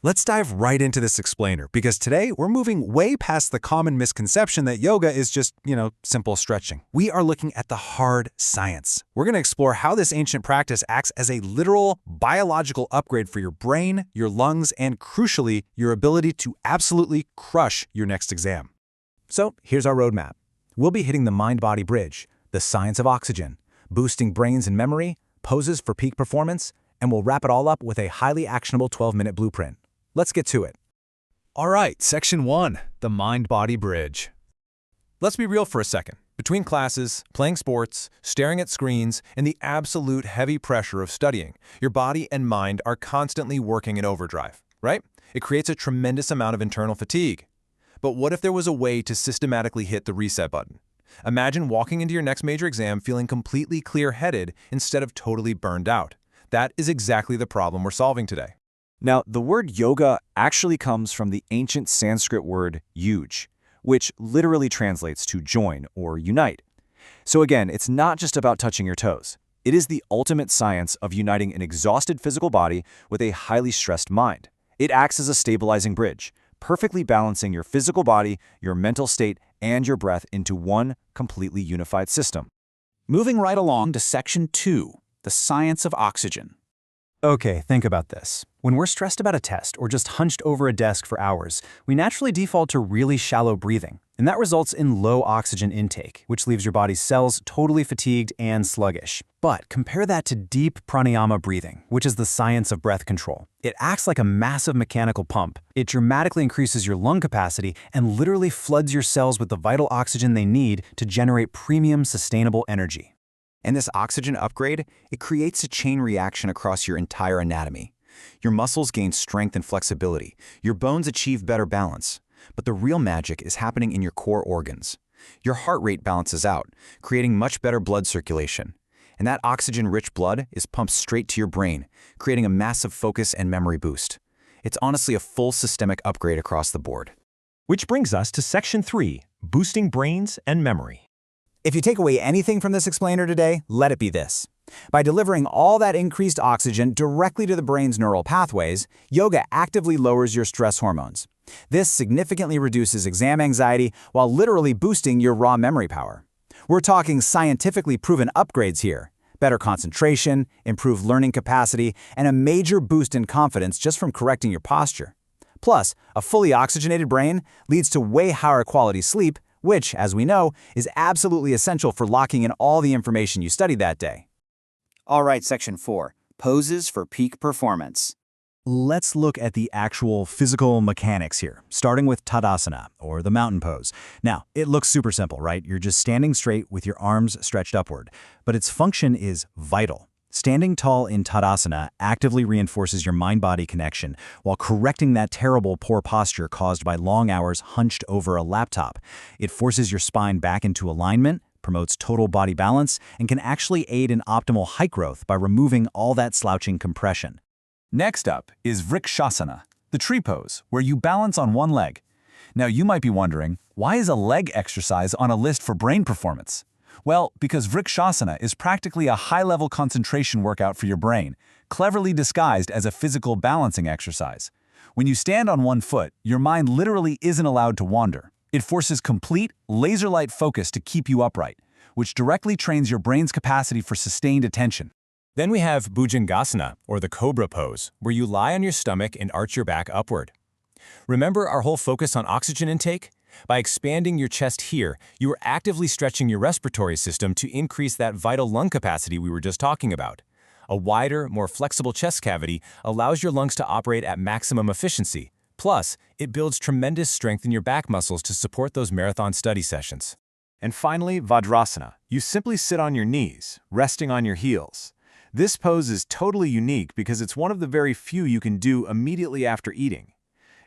Let's dive right into this explainer, because today we're moving way past the common misconception that yoga is just, simple stretching. We are looking at the hard science. We're going to explore how this ancient practice acts as a literal biological upgrade for your brain, your lungs, and crucially, your ability to absolutely crush your next exam. So here's our roadmap. We'll be hitting the mind-body bridge, the science of oxygen, boosting brains and memory, poses for peak performance, and we'll wrap it all up with a highly actionable 12-minute blueprint. Let's get to it. All right, Section 1, the mind-body bridge. Let's be real for a second. Between classes, playing sports, staring at screens, and the absolute heavy pressure of studying, your body and mind are constantly working in overdrive, right? It creates a tremendous amount of internal fatigue. But what if there was a way to systematically hit the reset button? Imagine walking into your next major exam feeling completely clear-headed instead of totally burned out. That is exactly the problem we're solving today. Now, the word yoga actually comes from the ancient Sanskrit word yuj, which literally translates to join or unite. So again, it's not just about touching your toes. It is the ultimate science of uniting an exhausted physical body with a highly stressed mind. It acts as a stabilizing bridge, perfectly balancing your physical body, your mental state, and your breath into one completely unified system. Moving right along to Section 2, the science of oxygen. Okay, think about this. When we're stressed about a test or just hunched over a desk for hours, we naturally default to really shallow breathing, and that results in low oxygen intake, which leaves your body's cells totally fatigued and sluggish. But compare that to deep pranayama breathing, which is the science of breath control. It acts like a massive mechanical pump. It dramatically increases your lung capacity and literally floods your cells with the vital oxygen they need to generate premium, sustainable energy. And this oxygen upgrade, it creates a chain reaction across your entire anatomy. Your muscles gain strength and flexibility. Your bones achieve better balance. But the real magic is happening in your core organs. Your heart rate balances out, creating much better blood circulation. And that oxygen-rich blood is pumped straight to your brain, creating a massive focus and memory boost. It's honestly a full systemic upgrade across the board. Which brings us to Section 3, boosting brains and memory. If you take away anything from this explainer today, let it be this. By delivering all that increased oxygen directly to the brain's neural pathways, yoga actively lowers your stress hormones. This significantly reduces exam anxiety while literally boosting your raw memory power. We're talking scientifically proven upgrades here. Better concentration, improved learning capacity, and a major boost in confidence just from correcting your posture. Plus, a fully oxygenated brain leads to way higher quality sleep, which, as we know, is absolutely essential for locking in all the information you studied that day. All right, Section 4, poses for peak performance. Let's look at the actual physical mechanics here, starting with Tadasana, or the mountain pose. Now, it looks super simple, right? You're just standing straight with your arms stretched upward, but its function is vital. Standing tall in Tadasana actively reinforces your mind-body connection while correcting that terrible poor posture caused by long hours hunched over a laptop. It forces your spine back into alignment, promotes total body balance, and can actually aid in optimal height growth by removing all that slouching compression. Next up is Vrikshasana, the tree pose, where you balance on one leg. Now you might be wondering, why is a leg exercise on a list for brain performance? Well, because Vrikshasana is practically a high-level concentration workout for your brain, cleverly disguised as a physical balancing exercise. When you stand on one foot, your mind literally isn't allowed to wander. It forces complete, laser-light focus to keep you upright, which directly trains your brain's capacity for sustained attention. Then we have Bhujangasana, or the cobra pose, where you lie on your stomach and arch your back upward. Remember our whole focus on oxygen intake? By expanding your chest here, you are actively stretching your respiratory system to increase that vital lung capacity we were just talking about. A wider, more flexible chest cavity allows your lungs to operate at maximum efficiency. Plus, it builds tremendous strength in your back muscles to support those marathon study sessions. And finally, Vajrasana. You simply sit on your knees, resting on your heels. This pose is totally unique because it's one of the very few you can do immediately after eating.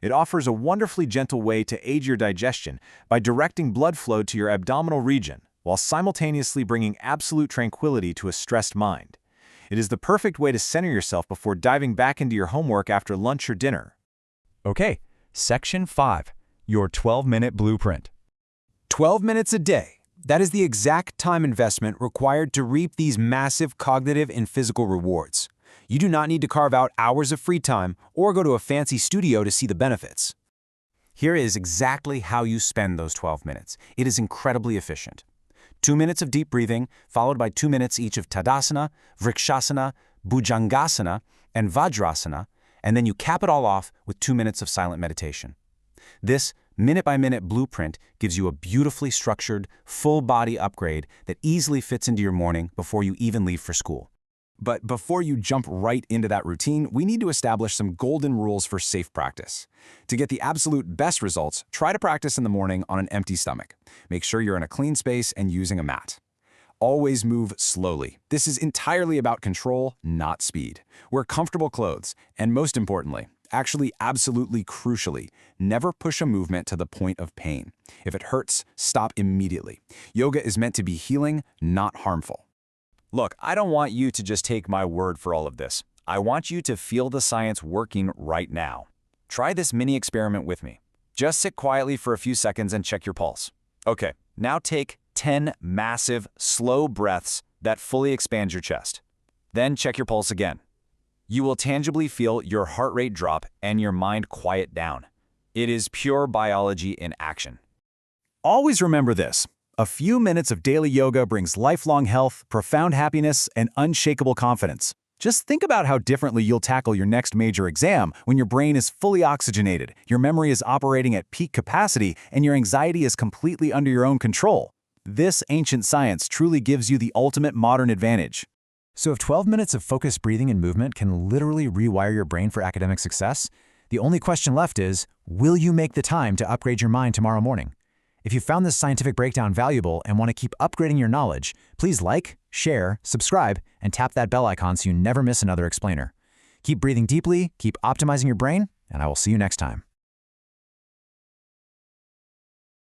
It offers a wonderfully gentle way to aid your digestion by directing blood flow to your abdominal region, while simultaneously bringing absolute tranquility to a stressed mind. It is the perfect way to center yourself before diving back into your homework after lunch or dinner. Okay, Section 5, your 12-minute blueprint. 12 minutes a day. That is the exact time investment required to reap these massive cognitive and physical rewards. You do not need to carve out hours of free time or go to a fancy studio to see the benefits. Here is exactly how you spend those 12 minutes. It is incredibly efficient. 2 minutes of deep breathing, followed by 2 minutes each of Tadasana, Vrikshasana, Bhujangasana, and Vajrasana, and then you cap it all off with 2 minutes of silent meditation. This minute-by-minute blueprint gives you a beautifully structured, full-body upgrade that easily fits into your morning before you even leave for school. But before you jump right into that routine, we need to establish some golden rules for safe practice. To get the absolute best results, try to practice in the morning on an empty stomach. Make sure you're in a clean space and using a mat. Always move slowly. This is entirely about control, not speed. Wear comfortable clothes, and most importantly, actually absolutely crucially, never push a movement to the point of pain. If it hurts, stop immediately. Yoga is meant to be healing, not harmful. Look, I don't want you to just take my word for all of this. I want you to feel the science working right now. Try this mini experiment with me. Just sit quietly for a few seconds and check your pulse. Okay, now take 10 massive, slow breaths that fully expand your chest. Then check your pulse again. You will tangibly feel your heart rate drop and your mind quiet down. It is pure biology in action. Always remember this. A few minutes of daily yoga brings lifelong health, profound happiness, and unshakable confidence. Just think about how differently you'll tackle your next major exam when your brain is fully oxygenated, your memory is operating at peak capacity, and your anxiety is completely under your own control. This ancient science truly gives you the ultimate modern advantage. So if 12 minutes of focused breathing and movement can literally rewire your brain for academic success, the only question left is, will you make the time to upgrade your mind tomorrow morning? If you found this scientific breakdown valuable and want to keep upgrading your knowledge, please like, share, subscribe, and tap that bell icon so you never miss another explainer. Keep breathing deeply, keep optimizing your brain, and I will see you next time.